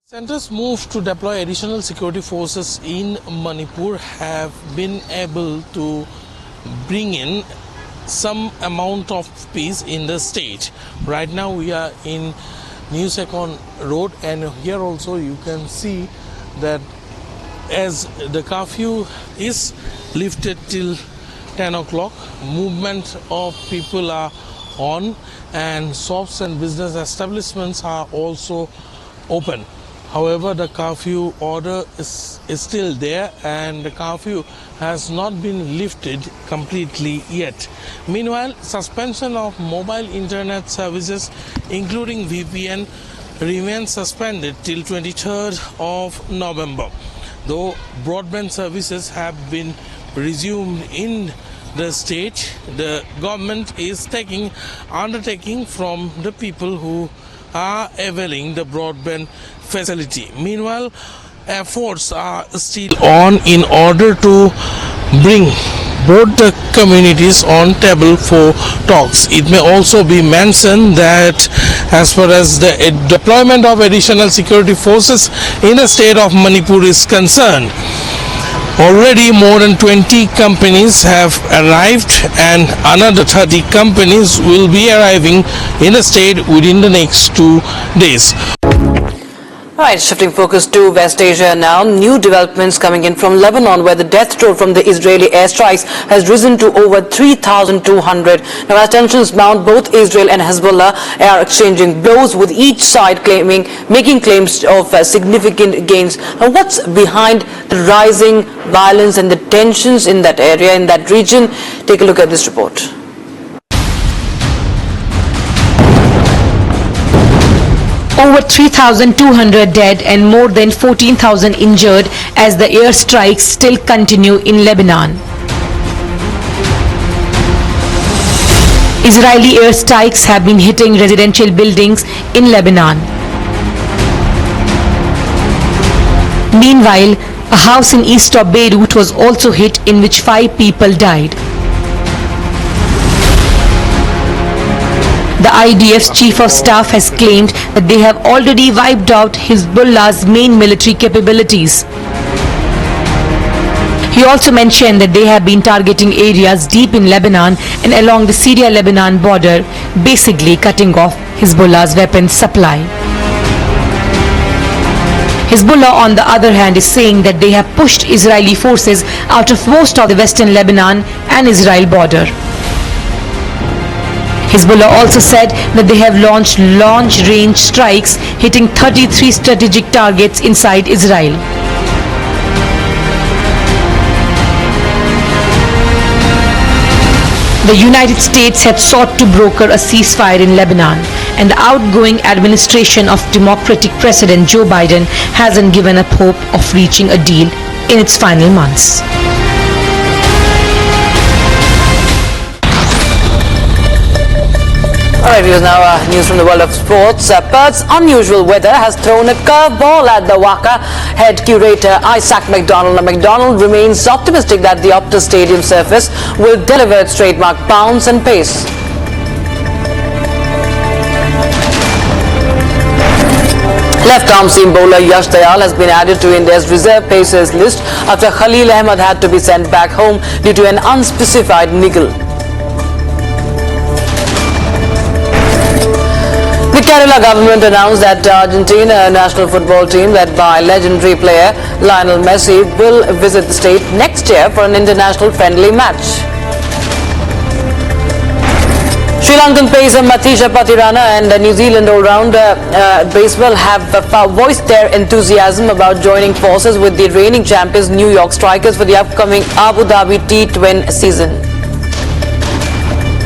Centers moved to deploy additional security forces in Manipur have been able to bring in some amount of peace in the state. Right now we are in New Second Road, and here also you can see that as the curfew is lifted till 10 o'clock, movement of people are on and shops and business establishments are also open. However, the curfew order is still there and the curfew has not been lifted completely yet. Meanwhile, suspension of mobile internet services including VPN remains suspended till 23rd of November. Though broadband services have been resumed in the state, the government is taking undertaking from the people who are availing the broadband facility. Meanwhile, efforts are still on in order to bring both the communities on table for talks. It may also be mentioned that as far as the deployment of additional security forces in the state of Manipur is concerned, already more than 20 companies have arrived and another 30 companies will be arriving in the state within the next 2 days. Right, shifting focus to West Asia now. New developments coming in from Lebanon, where the death toll from the Israeli airstrikes has risen to over 3,200. Now, as tensions mount, both Israel and Hezbollah are exchanging blows, with each side making claims of significant gains. Now, what's behind the rising violence and the tensions in that area, in that region? Take a look at this report. Over 3,200 dead and more than 14,000 injured as the airstrikes still continue in Lebanon. Israeli airstrikes have been hitting residential buildings in Lebanon. Meanwhile, a house in east of Beirut was also hit, in which 5 people died. The IDF's chief of staff has claimed that they have already wiped out Hezbollah's main military capabilities. He also mentioned that they have been targeting areas deep in Lebanon and along the Syria-Lebanon border, basically cutting off Hezbollah's weapons supply. Hezbollah, on the other hand, is saying that they have pushed Israeli forces out of most of the western Lebanon and Israel border. Hezbollah also said that they have launched long-range strikes hitting 33 strategic targets inside Israel. The United States had sought to broker a ceasefire in Lebanon, and the outgoing administration of Democratic President Joe Biden hasn't given up hope of reaching a deal in its final months. Alright, viewers, now news from the world of sports. Perth's unusual weather has thrown a curveball at the WACA head curator Isaac McDonald. Now, McDonald remains optimistic that the Optus Stadium surface will deliver its trademark bounce and pace. Left-arm seam bowler Yash Dayal has been added to India's reserve pacers list after Khalil Ahmed had to be sent back home due to an unspecified niggle. The Kerala government announced that the Argentina national football team, led by legendary player Lionel Messi, will visit the state next year for an international friendly match. Sri Lankan pacer Mathisha Pathirana and New Zealand all-rounder Bracewell have voiced their enthusiasm about joining forces with the reigning champions New York Strikers for the upcoming Abu Dhabi T20 season.